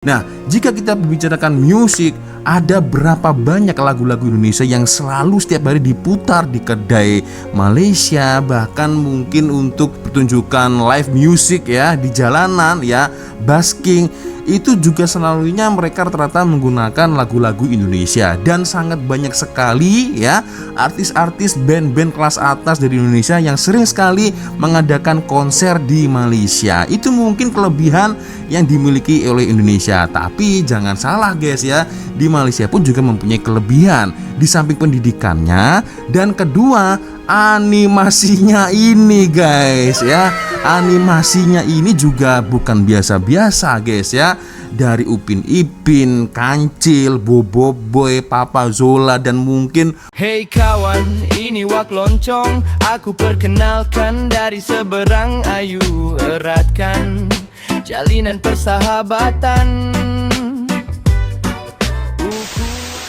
Nah, jika kita membicarakan musik, ada berapa banyak lagu-lagu Indonesia yang selalu setiap hari diputar di kedai Malaysia, bahkan mungkin untuk pertunjukan live music ya di jalanan ya, busking. Itu juga selalunya mereka rata-rata menggunakan lagu-lagu Indonesia. Dan sangat banyak sekali ya artis-artis band-band kelas atas dari Indonesia yang sering sekali mengadakan konser di Malaysia. Itu mungkin kelebihan yang dimiliki oleh Indonesia. Tapi jangan salah guys ya, di Malaysia pun juga mempunyai kelebihan. Di samping pendidikannya, dan kedua animasinya ini guys ya. Animasinya ini juga bukan biasa-biasa guys ya. Dari Upin Ipin, Kancil, Bobo Boy, Papa Zola, dan mungkin Hey kawan, ini Wak Loncong. Aku perkenalkan dari seberang, ayu eratkan jalinan persahabatan.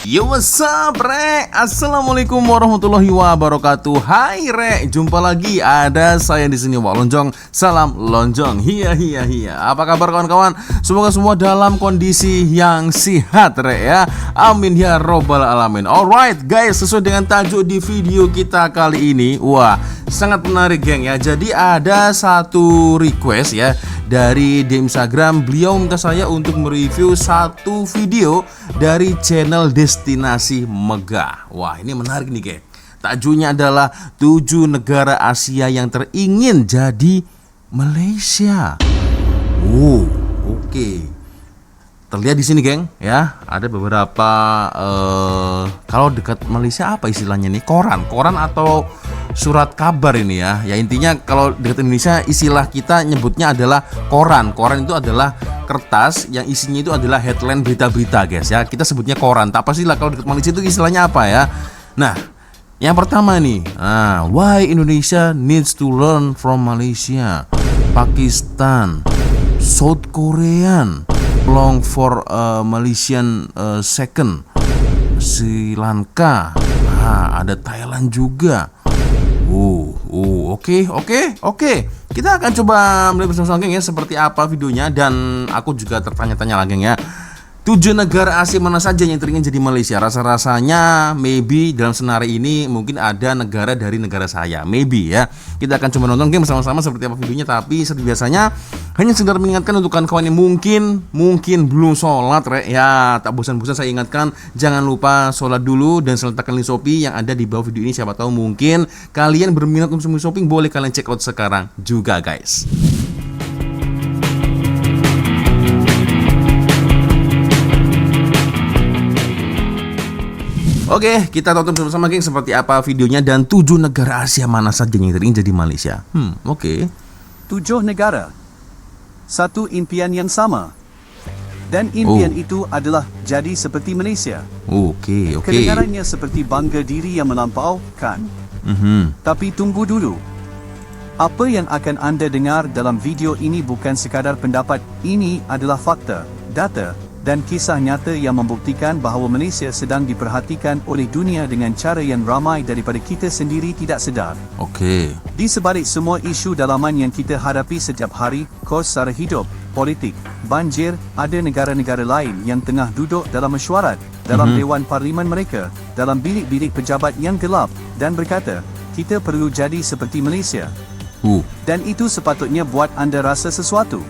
Yo, what's up, Re? Assalamualaikum warahmatullahi wabarakatuh. Hai, Re. Jumpa lagi, ada saya di sini, Wak Lonjong. Salam Lonjong. Hiya. Apa kabar kawan-kawan? Semoga semua dalam kondisi yang sehat, Re ya. Amin ya robbal alamin. Alright, guys, sesuai dengan tajuk di video kita kali ini, wah, sangat menarik, geng ya. Jadi ada satu request ya dari di Instagram. Beliau minta saya untuk mereview satu video dari channel Destinasi Megah. Wah, ini menarik nih, geng. Takjudnya adalah 7 negara Asia yang teringin jadi Malaysia. Oh, oke. Terlihat di sini, geng, ya. Ada beberapa kalau dekat Malaysia apa istilahnya nih? Koran atau surat kabar ini ya. Ya intinya kalau dekat Indonesia istilah kita nyebutnya adalah koran. Koran itu adalah kertas yang isinya itu adalah headline berita-berita, guys ya. Kita sebutnya koran. Tak pastilah kalau dekat Malaysia itu istilahnya apa ya. Nah, yang pertama nih, why Indonesia needs to learn from Malaysia, Pakistan, South Korean, long for Malaysian second, Sri Lanka, ada Thailand juga. Oke. Kita akan coba melihat bersama-sama, geng ya, seperti apa videonya. Dan aku juga tertanya-tanya lagi, geng ya. 7 negara Asia mana saja yang teringin jadi Malaysia? Rasa-rasanya maybe dalam senarai ini mungkin ada negara dari negara saya, maybe ya. Kita akan coba nonton game bersama-sama seperti apa videonya. Tapi seperti biasanya hanya sekedar mengingatkan untuk kawan-kawan yang mungkin belum sholat, ya tak bosan-bosan saya ingatkan, jangan lupa sholat dulu dan letakkan link Shopee yang ada di bawah video ini. Siapa tahu mungkin kalian berminat untuk shopping, boleh kalian check out sekarang juga, guys. Oke, kita tonton bersama, geng, seperti apa videonya dan 7 negara Asia mana saja yang teringin jadi Malaysia. Oke. 7 negara, satu impian yang sama, dan impian itu adalah jadi seperti Malaysia. Oke. Kedengarannya seperti bangga diri yang melampau, kan? Tapi tunggu dulu. Apa yang akan anda dengar dalam video ini bukan sekadar pendapat. Ini adalah fakta, data, dan kisah nyata yang membuktikan bahawa Malaysia sedang diperhatikan oleh dunia dengan cara yang ramai daripada kita sendiri tidak sedar. Oke. Di sebalik semua isu dalaman yang kita hadapi setiap hari, kos sara hidup, politik, banjir, ada negara-negara lain yang tengah duduk dalam mesyuarat, dalam Dewan Parlimen mereka, dalam bilik-bilik pejabat yang gelap, dan berkata, kita perlu jadi seperti Malaysia. Dan itu sepatutnya buat anda rasa sesuatu.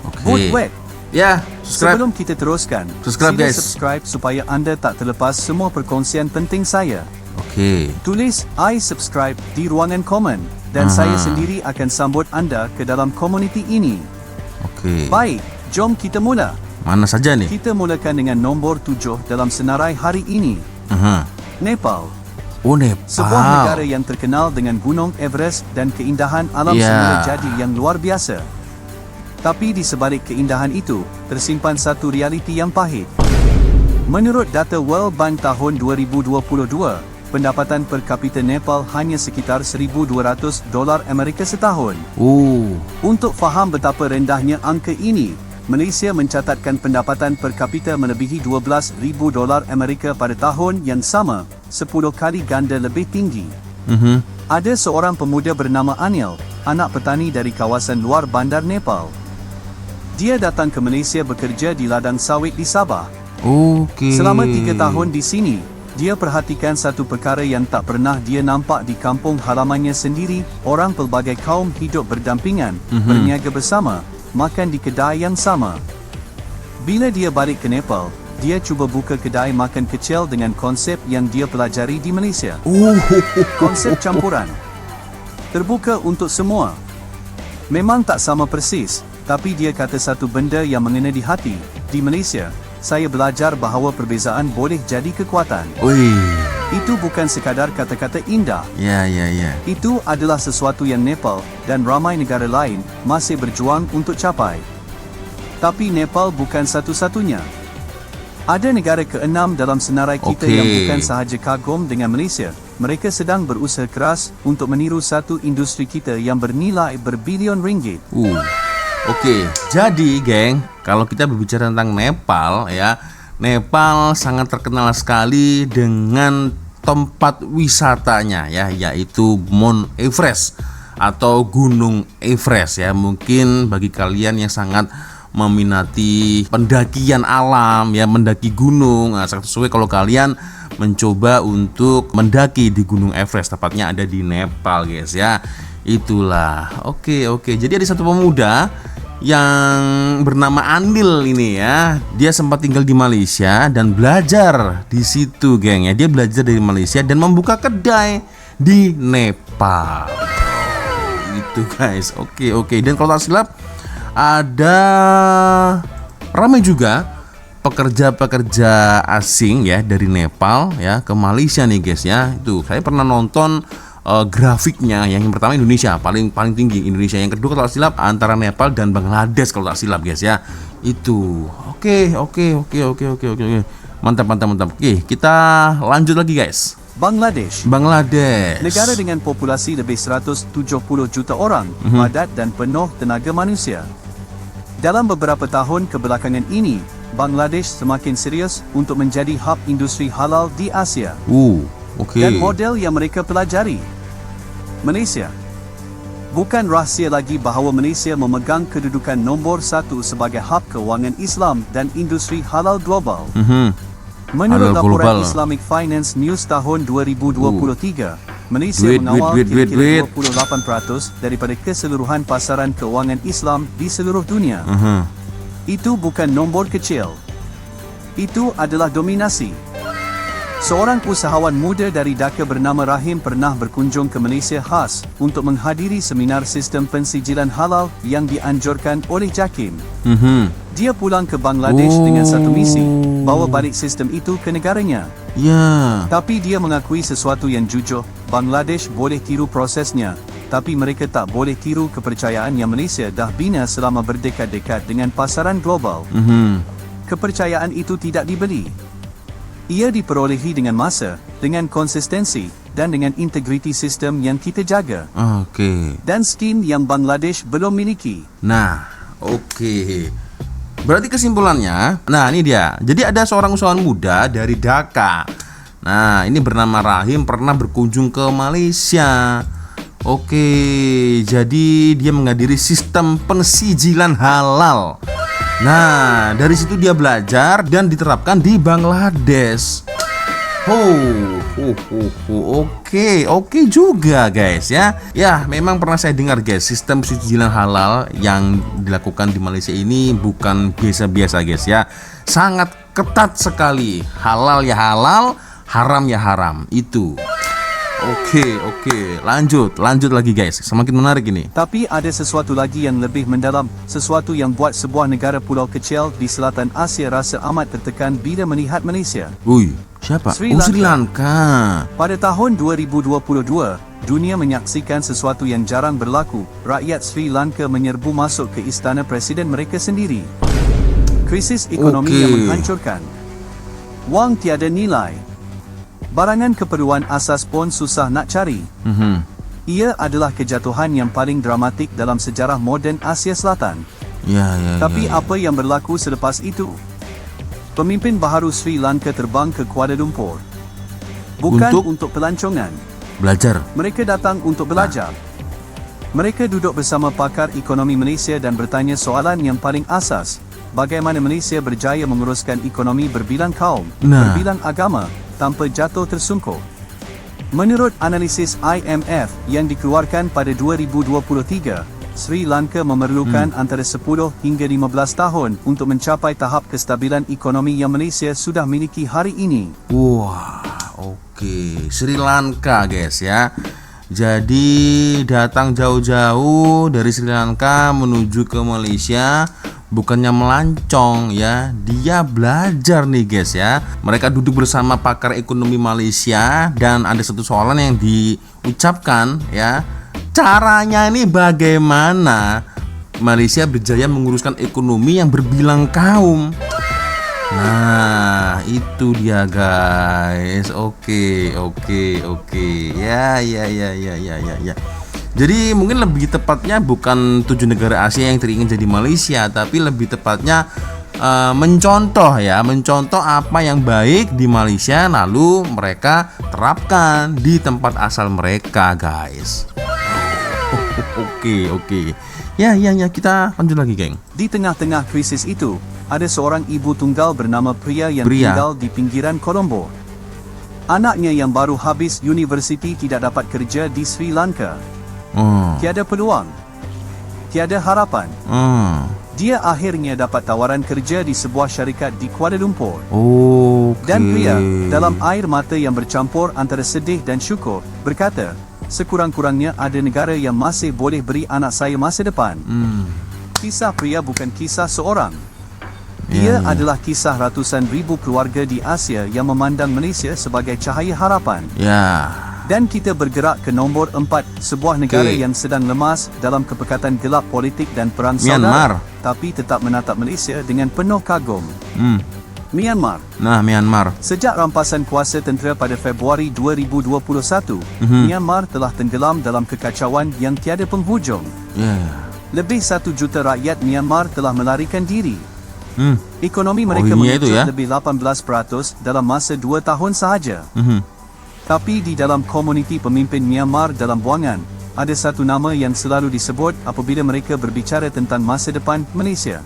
Oke. Wait. Ya, subscribe. Sebelum kita teruskan, Subscribe, sila guys. subscribe supaya anda tak terlepas semua perkongsian penting saya. Oke. Tulis I subscribe di ruangan komen dan saya sendiri akan sambut anda ke dalam komuniti ini. Oke. Baik, jom kita mula. Mana saja nih? Kita mulakan dengan nombor 7 dalam senarai hari ini. Nepal, Oh, Nepal. sebuah negara yang terkenal dengan Gunung Everest dan keindahan alam semula jadi yang luar biasa. Tapi di sebalik keindahan itu, tersimpan satu realiti yang pahit. Menurut data World Bank tahun 2022, pendapatan per kapita Nepal hanya sekitar $1,200 Amerika setahun. Untuk faham betapa rendahnya angka ini, Malaysia mencatatkan pendapatan per kapita melebihi $12,000 Amerika pada tahun yang sama, 10 kali ganda lebih tinggi. Ada seorang pemuda bernama Anil, anak petani dari kawasan luar bandar Nepal. Dia datang ke Malaysia bekerja di ladang sawit di Sabah. Oke. Selama 3 tahun di sini, dia perhatikan satu perkara yang tak pernah dia nampak di kampung halamannya sendiri. Orang pelbagai kaum hidup berdampingan, berniaga bersama, makan di kedai yang sama. Bila dia balik ke Nepal, dia cuba buka kedai makan kecil dengan konsep yang dia pelajari di Malaysia. Konsep campuran. Terbuka untuk semua. Memang tak sama persis, tapi dia kata satu benda yang mengena di hati. Di Malaysia, saya belajar bahawa perbezaan boleh jadi kekuatan. Itu bukan sekadar kata-kata indah. Ya. Itu adalah sesuatu yang Nepal dan ramai negara lain masih berjuang untuk capai. Tapi Nepal bukan satu-satunya. Ada negara ke-6 dalam senarai kita yang bukan sahaja kagum dengan Malaysia. Mereka sedang berusaha keras untuk meniru satu industri kita yang bernilai berbilion ringgit. Jadi geng, kalau kita berbicara tentang Nepal ya, Nepal sangat terkenal sekali dengan tempat wisatanya ya, yaitu Mount Everest atau Gunung Everest ya. Mungkin bagi kalian yang sangat meminati pendakian alam ya, mendaki gunung, sangat sesuai kalau kalian mencoba untuk mendaki di Gunung Everest, tepatnya ada di Nepal guys ya. Itulah. Oke. Jadi ada satu pemuda yang bernama Andil ini ya. Dia sempat tinggal di Malaysia dan belajar di situ geng ya. Dia belajar dari Malaysia dan membuka kedai di Nepal. Itu guys. Oke. Dan kalau tak silap ada ramai juga pekerja-pekerja asing ya dari Nepal ya ke Malaysia nih guys ya. Itu saya pernah nonton grafiknya. Yang pertama Indonesia paling tinggi Indonesia, yang kedua kalau tak silap antara Nepal dan Bangladesh kalau tak silap guys ya. Itu oke. Mantap. Oke, kita lanjut lagi guys. Bangladesh. Negara dengan populasi lebih 170 juta orang, padat dan penuh tenaga manusia. Dalam beberapa tahun kebelakangan ini, Bangladesh semakin serius untuk menjadi hub industri halal di Asia. Dan model yang mereka pelajari. Malaysia. Bukan rahsia lagi bahawa Malaysia memegang kedudukan nombor 1 sebagai hub kewangan Islam dan industri halal global. Menurut laporan Islamic Finance News tahun 2023, Malaysia mengawal kira-kira 28% daripada keseluruhan pasaran kewangan Islam di seluruh dunia. Itu bukan nombor kecil. Itu adalah dominasi. Seorang usahawan muda dari Dhaka bernama Rahim pernah berkunjung ke Malaysia khas untuk menghadiri seminar sistem pensijilan halal yang dianjurkan oleh JAKIM. Dia pulang ke Bangladesh dengan satu misi, bawa balik sistem itu ke negaranya. Tapi dia mengakui sesuatu yang jujur, Bangladesh boleh tiru prosesnya, tapi mereka tak boleh tiru kepercayaan yang Malaysia dah bina selama berdekad-dekad dengan pasaran global. Kepercayaan itu tidak dibeli. Ia diperolehi dengan masa, dengan konsistensi, dan dengan integriti sistem yang kita jaga. Dan skim yang Bangladesh belum miliki. Berarti kesimpulannya, ini dia. Jadi ada seorang usahawan muda dari Dhaka. Ini bernama Rahim pernah berkunjung ke Malaysia. Jadi dia menghadiri sistem pensijilan halal. Dari situ dia belajar dan diterapkan di Bangladesh. Oke juga guys ya. Ya, memang pernah saya dengar guys, sistem pensijilan halal yang dilakukan di Malaysia ini bukan biasa-biasa guys ya. Sangat ketat sekali. Halal ya halal, haram ya haram. Itu. Oke, lanjut lagi guys. Semakin menarik ini. Tapi ada sesuatu lagi yang lebih mendalam, sesuatu yang buat sebuah negara pulau kecil di selatan Asia rasa amat tertekan bila melihat Malaysia. Siapa? Sri Lanka. Pada tahun 2022, dunia menyaksikan sesuatu yang jarang berlaku. Rakyat Sri Lanka menyerbu masuk ke istana presiden mereka sendiri. Krisis ekonomi yang menghancurkan. Wang tiada nilai. Barangan keperluan asas pun susah nak cari. Ia adalah kejatuhan yang paling dramatik dalam sejarah moden Asia Selatan. Tapi apa yang berlaku selepas itu? Pemimpin baharu Sri Lanka terbang ke Kuala Lumpur. Bukan untuk pelancongan. Belajar. Mereka datang untuk belajar. Mereka duduk bersama pakar ekonomi Malaysia dan bertanya soalan yang paling asas. Bagaimana Malaysia berjaya menguruskan ekonomi berbilang kaum, berbilang agama, tanpa jatuh tersungkur? Menurut analisis IMF yang dikeluarkan pada 2023, Sri Lanka memerlukan antara 10 hingga 15 tahun untuk mencapai tahap kestabilan ekonomi yang Malaysia sudah miliki hari ini. Wah, oke. Sri Lanka guys ya. Jadi datang jauh-jauh dari Sri Lanka menuju ke Malaysia, bukannya melancong ya, dia belajar nih guys ya. Mereka duduk bersama pakar ekonomi Malaysia dan ada satu soalan yang diucapkan ya. Caranya ini bagaimana Malaysia berjaya menguruskan ekonomi yang berbilang kaum. Nah, itu dia guys. Oke. Ya. Jadi mungkin lebih tepatnya bukan 7 negara Asia yang teringin jadi Malaysia, tapi lebih tepatnya mencontoh apa yang baik di Malaysia lalu mereka terapkan di tempat asal mereka guys. Oke. Ya, kita lanjut lagi, geng. Di tengah-tengah krisis itu, ada seorang ibu tunggal bernama Priya yang tinggal di pinggiran Colombo. Anaknya yang baru habis universiti tidak dapat kerja di Sri Lanka. Tiada peluang, tiada harapan. Dia akhirnya dapat tawaran kerja di sebuah syarikat di Kuala Lumpur. Dan Priya, dalam air mata yang bercampur antara sedih dan syukur, berkata, sekurang-kurangnya ada negara yang masih boleh beri anak saya masa depan. Kisah Priya bukan kisah seorang. Ia adalah kisah ratusan ribu keluarga di Asia yang memandang Malaysia sebagai cahaya harapan. Dan kita bergerak ke nombor 4, sebuah negara yang sedang lemas dalam kepekatan gelap politik dan perang saudara, tapi tetap menatap Malaysia dengan penuh kagum. Myanmar. Myanmar. Sejak rampasan kuasa tentera pada Februari 2021, Myanmar telah tenggelam dalam kekacauan yang tiada penghujung. Lebih 1 juta rakyat Myanmar telah melarikan diri. Ekonomi mereka mengucur lebih 18% dalam masa 2 tahun sahaja. Tapi di dalam komuniti pemimpin Myanmar dalam buangan, ada satu nama yang selalu disebut apabila mereka berbicara tentang masa depan Malaysia.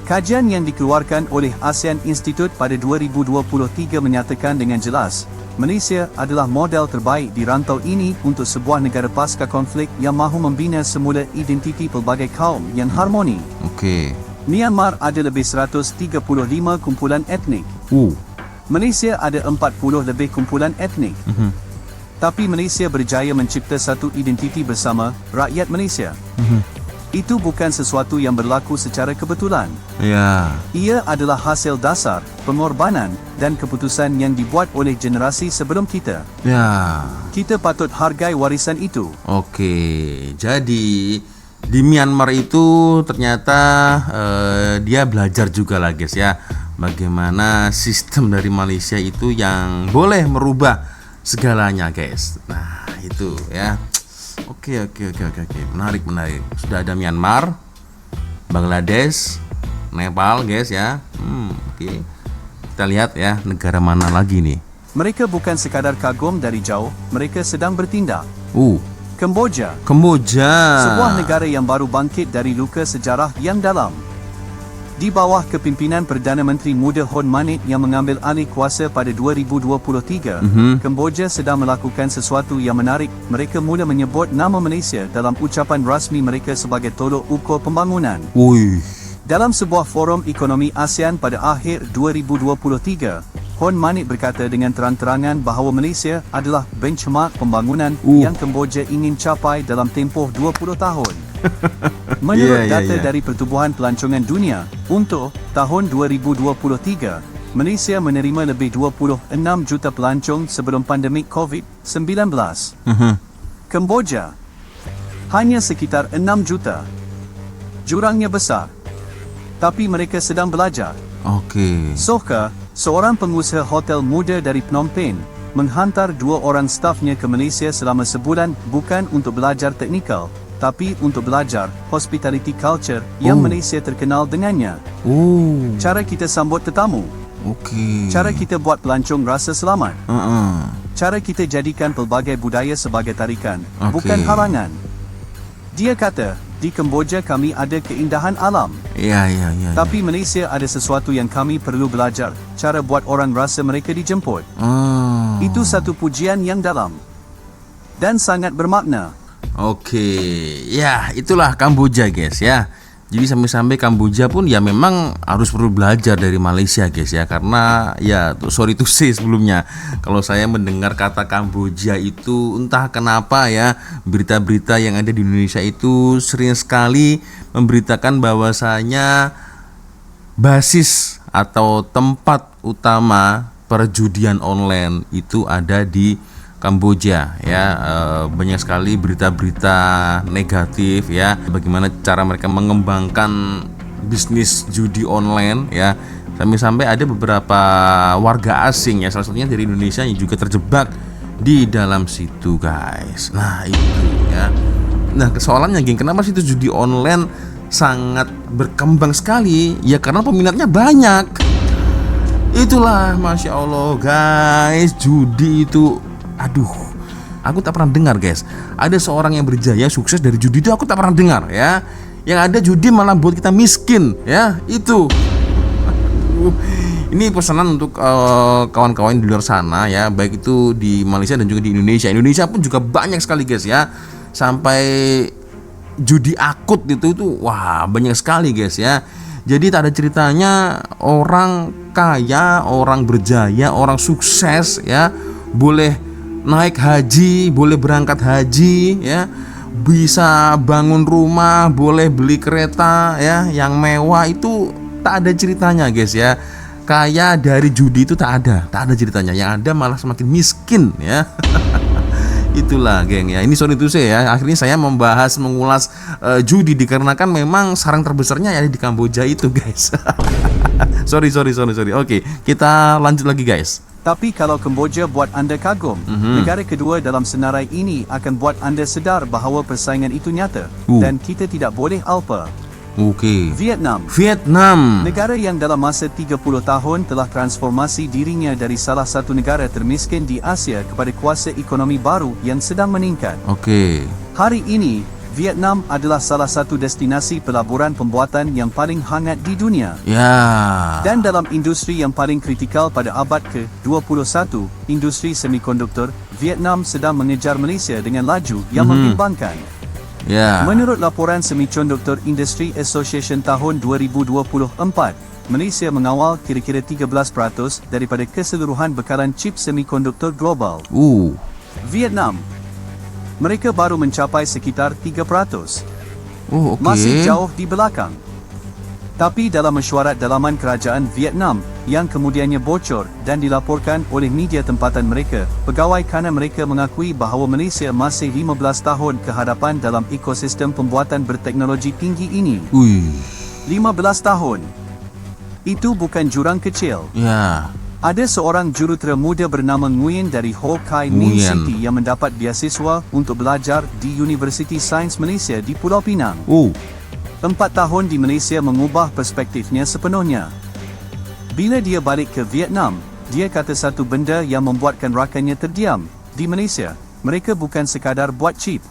Kajian yang dikeluarkan oleh ASEAN Institute pada 2023 menyatakan dengan jelas, Malaysia adalah model terbaik di rantau ini untuk sebuah negara pasca konflik yang mahu membina semula identiti pelbagai kaum yang harmoni. Myanmar ada lebih 135 kumpulan etnik. Malaysia ada 40 lebih kumpulan etnik. Tapi Malaysia berjaya mencipta satu identiti bersama, rakyat Malaysia. Itu bukan sesuatu yang berlaku secara kebetulan. Ia adalah hasil dasar, pengorbanan, dan keputusan yang dibuat oleh generasi sebelum kita. Kita patut hargai warisan itu. Jadi di Myanmar itu ternyata dia belajar juga lah guys ya, bagaimana sistem dari Malaysia itu yang boleh merubah segalanya guys. Nah itu ya. Oke. Menarik. Sudah ada Myanmar, Bangladesh, Nepal guys ya. Kita lihat ya negara mana lagi nih. Mereka bukan sekadar kagum dari jauh, mereka sedang bertindak. Kemboja. Sebuah negara yang baru bangkit dari luka sejarah yang dalam. Di bawah kepimpinan Perdana Menteri muda Hun Manet yang mengambil alih kuasa pada 2023, Kemboja sedang melakukan sesuatu yang menarik. Mereka mula menyebut nama Malaysia dalam ucapan rasmi mereka sebagai tolok ukur pembangunan. Dalam sebuah forum ekonomi ASEAN pada akhir 2023, Hun Manet berkata dengan terang-terangan bahawa Malaysia adalah benchmark pembangunan yang Kemboja ingin capai dalam tempoh 20 tahun. Menurut data dari Pertubuhan Pelancongan Dunia, untuk tahun 2023, Malaysia menerima lebih 26 juta pelancong sebelum pandemik COVID-19. Kemboja hanya sekitar 6 juta. Jurangnya besar. Tapi mereka sedang belajar. Soka, seorang pengusaha hotel muda dari Phnom Penh, menghantar 2 orang stafnya ke Malaysia selama sebulan bukan untuk belajar teknikal, tapi untuk belajar hospitality culture yang Malaysia terkenal dengannya. Cara kita sambut tetamu. Cara kita buat pelancong rasa selamat. Cara kita jadikan pelbagai budaya sebagai tarikan, bukan halangan. Dia kata, di Kemboja kami ada keindahan alam. Iya. Tapi Malaysia ada sesuatu yang kami perlu belajar, cara buat orang rasa mereka dijemput. Oh. Itu satu pujian yang dalam dan sangat bermakna. Oke, ya itulah Kamboja guys ya. Jadi sampai-sampai Kamboja pun ya memang harus perlu belajar dari Malaysia guys ya. Karena ya sorry to say sebelumnya, kalau saya mendengar kata Kamboja itu entah kenapa ya, berita-berita yang ada di Indonesia itu sering sekali memberitakan bahwasanya basis atau tempat utama perjudian online itu ada di Kamboja ya. Banyak sekali berita-berita negatif ya, bagaimana cara mereka mengembangkan bisnis judi online ya, sampai-sampai ada beberapa warga asing ya, salah satunya dari Indonesia yang juga terjebak di dalam situ guys. Nah itu ya. Nah persoalannya geng, kenapa sih itu judi online sangat berkembang sekali? Ya karena peminatnya banyak. Itulah Masya Allah guys, judi itu aduh, aku tak pernah dengar guys, ada seorang yang berjaya sukses dari judi itu aku tak pernah dengar ya. Yang ada judi malah buat kita miskin ya, itu. Ini pesanan untuk kawan-kawan di luar sana ya, baik itu di Malaysia dan juga di Indonesia. Indonesia pun juga banyak sekali guys ya, sampai judi akut itu wah banyak sekali guys ya. Jadi tak ada ceritanya orang kaya, orang berjaya, orang sukses ya, boleh naik haji, boleh berangkat haji ya, bisa bangun rumah, boleh beli kereta ya yang mewah, itu tak ada ceritanya guys ya. Kaya dari judi itu tak ada ceritanya. Yang ada malah semakin miskin ya. Itulah geng ya. Ini sorry to say ya, akhirnya saya mengulas judi dikarenakan memang sarang terbesarnya ada di Kamboja itu guys. sorry. Oke, kita lanjut lagi guys. Tapi kalau Kemboja buat anda kagum, negara kedua dalam senarai ini akan buat anda sedar bahawa persaingan itu nyata dan kita tidak boleh alpa. Oke. Vietnam, negara yang dalam masa 30 tahun telah transformasi dirinya dari salah satu negara termiskin di Asia kepada kuasa ekonomi baru yang sedang meningkat. Oke. Hari ini, Vietnam adalah salah satu destinasi pelaburan pembuatan yang paling hangat di dunia. Ya. Dan dalam industri yang paling kritikal pada abad ke-21, industri semikonduktor, Vietnam sedang mengejar Malaysia dengan laju yang membimbangkan. Ya. Menurut laporan Semiconductor Industry Association tahun 2024, Malaysia mengawal kira-kira 13% daripada keseluruhan bekalan chip semikonduktor global. Vietnam, mereka baru mencapai sekitar 3%. Oke. Masih jauh di belakang. Tapi dalam mesyuarat dalaman kerajaan Vietnam yang kemudiannya bocor dan dilaporkan oleh media tempatan mereka, pegawai kanan mereka mengakui bahawa Malaysia masih 15 tahun ke hadapan dalam ekosistem pembuatan berteknologi tinggi ini. 15 tahun. Itu bukan jurang kecil. Ya. Ada seorang jurutera muda bernama Nguyen dari Ho Chi Minh City yang mendapat beasiswa untuk belajar di Universiti Sains Malaysia di Pulau Pinang. 4 tahun di Malaysia mengubah perspektifnya sepenuhnya. Bila dia balik ke Vietnam, dia kata satu benda yang membuatkan rakannya terdiam. Di Malaysia, mereka bukan sekadar buat chip.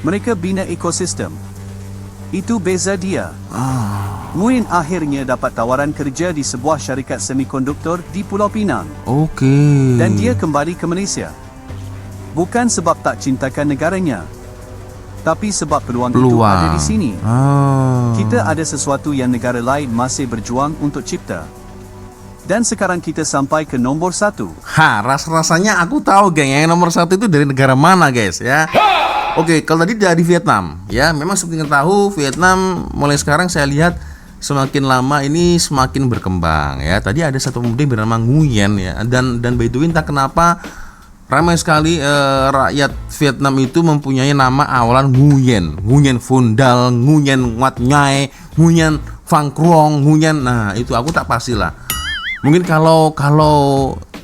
Mereka bina ekosistem. Itu beza dia. Nguyen akhirnya dapat tawaran kerja di sebuah syarikat semikonduktor di Pulau Pinang. Oke. Dan dia kembali ke Malaysia. Bukan sebab tak cintakan negaranya, tapi sebab peluang itu ada di sini. Kita ada sesuatu yang negara lain masih berjuang untuk cipta. Dan sekarang kita sampai ke nombor 1. Rasanya aku tahu geng, yang nomor 1 itu dari negara mana guys ya. Oke, kalau tadi dari Vietnam ya, memang seperti yang tahu Vietnam mulai sekarang saya lihat semakin lama ini semakin berkembang ya. Tadi ada satu pemuda yang bernama Nguyen ya, dan by the way entah kenapa ramai sekali rakyat Vietnam itu mempunyai nama awalan Nguyen. Nguyen Fundal, Nguyen Wat Nhai, Nguyen Phan Krong, Nguyen. Nah, itu aku tak pastilah. Mungkin kalau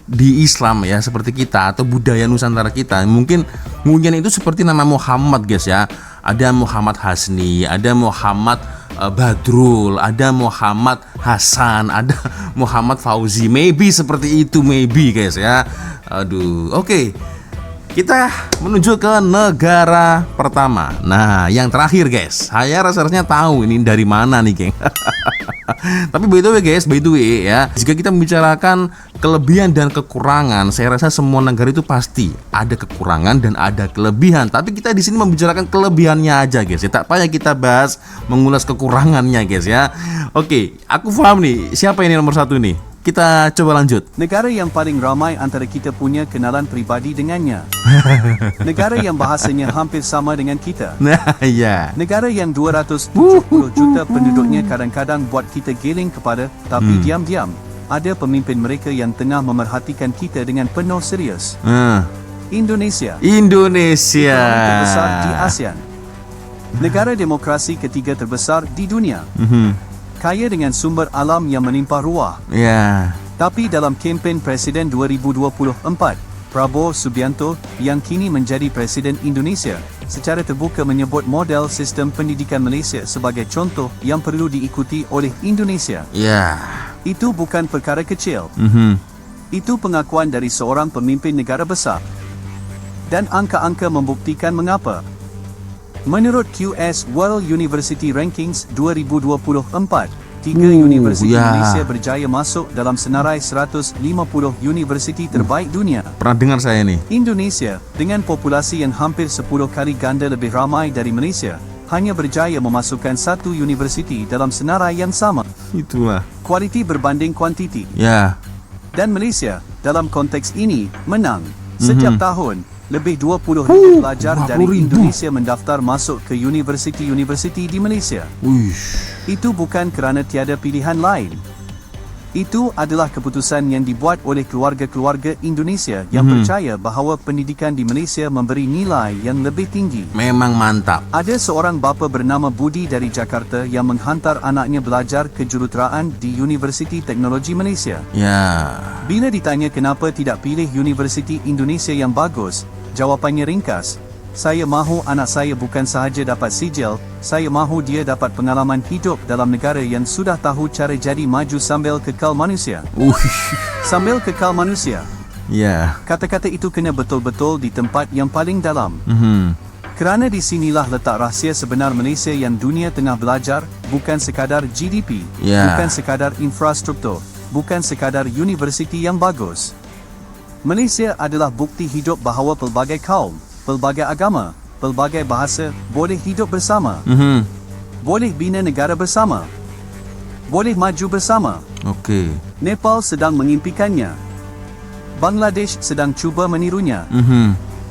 di Islam ya seperti kita atau budaya Nusantara kita, mungkin Nguyen itu seperti nama Muhammad guys ya. Ada Muhammad Hasni, ada Muhammad Badrul, ada Muhammad Hasan, ada Muhammad Fauzi, maybe seperti itu maybe guys ya. Aduh, oke. kita menuju ke negara pertama. Nah, yang terakhir guys, saya rasanya tahu ini dari mana nih geng. Tapi by the way guys, by the way ya, jika kita membicarakan kelebihan dan kekurangan, saya rasa semua negara itu pasti ada kekurangan dan ada kelebihan. Tapi kita di sini membicarakan kelebihannya aja guys ya, tak payah kita bahas mengulas kekurangannya guys ya. Oke, aku paham nih siapa ini nomor satu nih. Kita coba lanjut. Negara yang paling ramai antara kita punya kenalan pribadi dengannya. Negara yang bahasanya hampir sama dengan kita. Nah, ya. Negara yang 270 juta penduduknya kadang-kadang buat kita giling kepada, tapi diam-diam ada pemimpin mereka yang tengah memerhatikan kita dengan penuh serius. Indonesia. Ekonomi terbesar di ASEAN. Negara demokrasi ketiga terbesar di dunia. Kaya dengan sumber alam yang melimpah ruah. Ya. Tapi dalam kempen Presiden 2024, Prabowo Subianto yang kini menjadi Presiden Indonesia, secara terbuka menyebut model sistem pendidikan Malaysia sebagai contoh yang perlu diikuti oleh Indonesia. Ya. Itu bukan perkara kecil. Itu pengakuan dari seorang pemimpin negara besar. Dan angka-angka membuktikan mengapa. Menurut QS World University Rankings 2024, 3 universiti Malaysia berjaya masuk dalam senarai 150 universiti terbaik dunia. Pernah dengar saya nih. Indonesia, dengan populasi yang hampir 10 kali ganda lebih ramai dari Malaysia, hanya berjaya memasukkan satu universiti dalam senarai yang sama. Itulah. Kualiti berbanding kuantiti. Ya. Dan Malaysia, dalam konteks ini, menang. Setiap tahun, lebih 20,000 pelajar dari Indonesia mendaftar masuk ke universiti-universiti di Malaysia. Itu bukan kerana tiada pilihan lain. Itu adalah keputusan yang dibuat oleh keluarga-keluarga Indonesia yang percaya bahawa pendidikan di Malaysia memberi nilai yang lebih tinggi. Memang mantap. Ada seorang bapa bernama Budi dari Jakarta yang menghantar anaknya belajar kejuruteraan di Universiti Teknologi Malaysia. Ya. Bila ditanya kenapa tidak pilih Universiti Indonesia yang bagus, jawapannya ringkas. Saya mahu anak saya bukan sahaja dapat sijil, saya mahu dia dapat pengalaman hidup dalam negara yang sudah tahu cara jadi maju sambil kekal manusia. Sambil kekal manusia. Ya. Kata-kata itu kena betul-betul di tempat yang paling dalam. Kerana di sinilah letak rahsia sebenar Malaysia yang dunia tengah belajar, bukan sekadar GDP, bukan sekadar infrastruktur, bukan sekadar universiti yang bagus. Malaysia adalah bukti hidup bahawa pelbagai kaum, pelbagai agama, pelbagai bahasa boleh hidup bersama. Boleh bina negara bersama. Boleh maju bersama. Okey. Nepal sedang mengimpikannya. Bangladesh sedang cuba menirunya.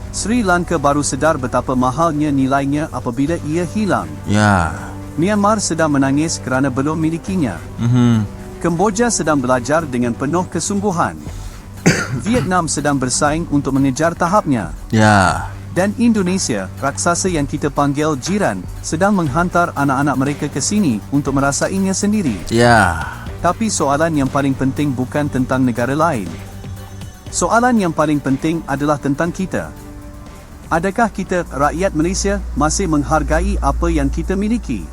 Sri Lanka baru sedar betapa mahalnya nilainya apabila ia hilang. Ya. Myanmar sedang menangis kerana belum milikinya. Kemboja sedang belajar dengan penuh kesungguhan. Vietnam sedang bersaing untuk mengejar tahapnya. Ya. Dan Indonesia, raksasa yang kita panggil jiran, sedang menghantar anak-anak mereka ke sini untuk merasainya sendiri. Ya. Tapi soalan yang paling penting bukan tentang negara lain. Soalan yang paling penting adalah tentang kita. Adakah kita, rakyat Malaysia, masih menghargai apa yang kita miliki?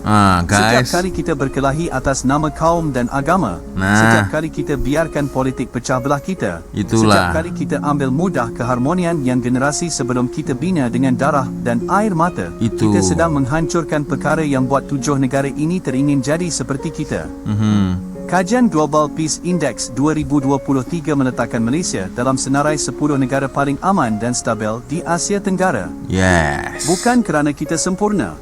Setiap Guys. kali kita berkelahi atas nama kaum dan agama, setiap kali kita biarkan politik pecah belah kita, setiap kali kita ambil mudah keharmonian yang generasi sebelum kita bina dengan darah dan air mata, kita sedang menghancurkan perkara yang buat 7 negara ini teringin jadi seperti kita. Kajian Global Peace Index 2023 meletakkan Malaysia dalam senarai 10 negara paling aman dan stabil di Asia Tenggara. Yes. Bukan kerana kita sempurna,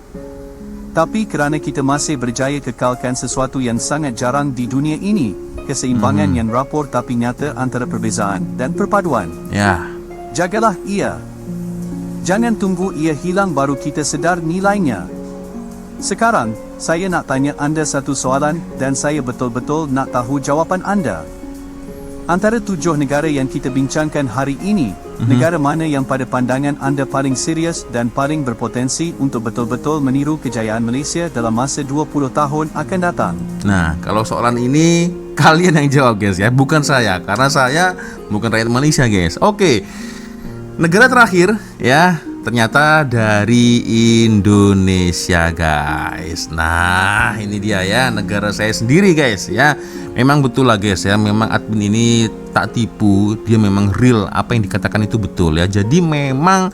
tapi kerana kita masih berjaya kekalkan sesuatu yang sangat jarang di dunia ini, keseimbangan yang rapor tapi nyata antara perbezaan dan perpaduan. Ya. Jagalah ia. Jangan tunggu ia hilang baru kita sedar nilainya. Sekarang, saya nak tanya anda satu soalan dan saya betul-betul nak tahu jawapan anda. Antara 7 negara yang kita bincangkan hari ini, negara mana yang pada pandangan anda paling serius dan paling berpotensi untuk betul-betul meniru kejayaan Malaysia dalam masa 20 tahun akan datang? Nah, kalau soalan ini kalian yang jawab guys ya, bukan saya, karena saya bukan rakyat Malaysia guys. Oke. Negara terakhir ya, ternyata dari Indonesia guys. Nah ini dia ya, negara saya sendiri guys ya. Memang betul lah guys ya, memang admin ini tak tipu, dia memang real, apa yang dikatakan itu betul ya. Jadi memang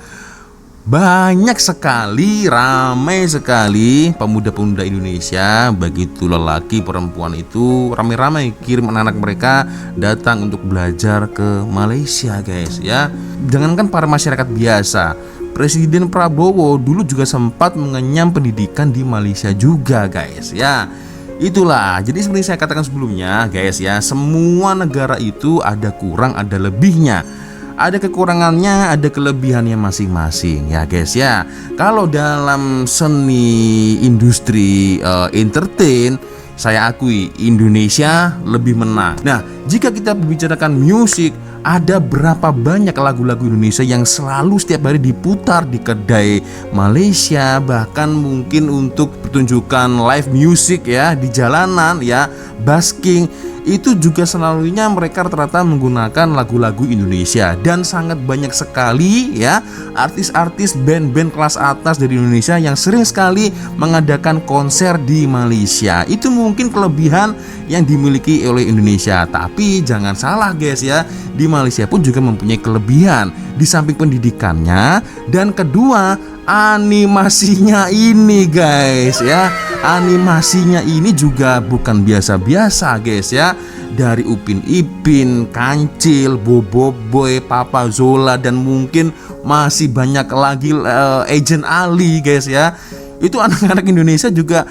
banyak sekali, ramai sekali pemuda-pemuda Indonesia, baik itu lelaki perempuan itu ramai-ramai kirim anak-anak mereka datang untuk belajar ke Malaysia guys ya. Jangankan para masyarakat biasa, Presiden Prabowo dulu juga sempat mengenyam pendidikan di Malaysia juga guys ya. Itulah, jadi seperti saya katakan sebelumnya guys ya, semua negara itu ada kurang ada lebihnya. Ada kekurangannya, ada kelebihannya masing-masing ya guys ya. Kalau dalam seni industri entertain, saya akui Indonesia lebih menang. Nah, jika kita membicarakan musik, ada berapa banyak lagu-lagu Indonesia yang selalu setiap hari diputar di kedai Malaysia, bahkan mungkin untuk pertunjukan live music ya di jalanan ya, busking. Itu juga selalunya mereka rata-rata menggunakan lagu-lagu Indonesia. Dan sangat banyak sekali ya artis-artis band-band kelas atas dari Indonesia yang sering sekali mengadakan konser di Malaysia. Itu mungkin kelebihan yang dimiliki oleh Indonesia. Tapi jangan salah guys ya, di Malaysia pun juga mempunyai kelebihan. Di samping pendidikannya, dan kedua animasinya ini guys ya. Animasinya ini juga bukan biasa-biasa guys ya. Dari Upin Ipin, Kancil, Bobo Boy, Papa Zola, dan mungkin masih banyak lagi Agent Ali guys ya. Itu anak-anak Indonesia juga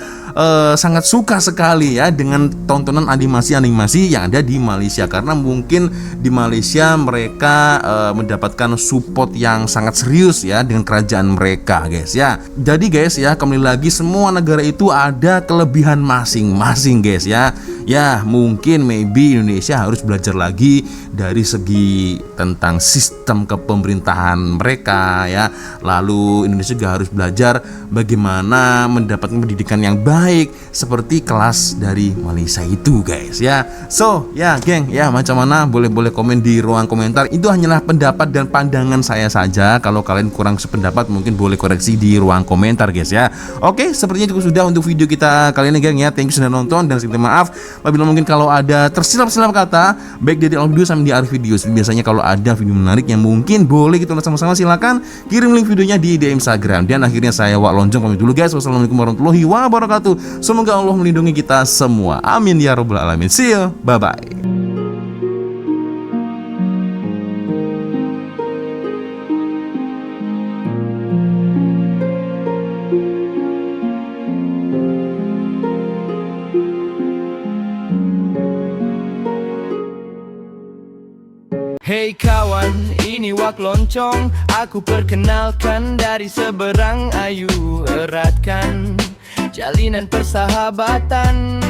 sangat suka sekali ya dengan tontonan animasi-animasi yang ada di Malaysia, karena mungkin di Malaysia mereka mendapatkan support yang sangat serius ya dengan kerajaan mereka guys ya. Jadi guys ya, kembali lagi, semua negara itu ada kelebihan masing-masing guys ya. Ya mungkin maybe Indonesia harus belajar lagi dari segi tentang sistem kepemerintahan mereka ya. Lalu Indonesia juga harus belajar bagaimana mendapatkan pendidikan yang baik seperti kelas dari Malaysia itu guys ya. So ya geng ya, macam mana boleh komen di ruang komentar. Itu hanyalah pendapat dan pandangan saya saja. Kalau kalian kurang sependapat mungkin boleh koreksi di ruang komentar guys ya. Oke, sepertinya cukup sudah untuk video kita kali ini geng ya. Thank you sudah nonton, dan sedikit maaf apabila mungkin kalau ada tersilap-silap kata baik dari awal video sampai di akhir video. Biasanya kalau ada video menarik yang mungkin boleh kita lihat sama-sama, silakan kirim link videonya di DM Instagram. Dan akhirnya saya Wak Lonjong pamit dulu guys. Wassalamualaikum warahmatullahi wabarakatuh. Semoga Allah melindungi kita semua. Amin ya rabbal alamin. See you. Bye bye. Hey kawan, ini Wak Loncong. Aku perkenalkan, dari seberang ayu eratkan jalinan persahabatan.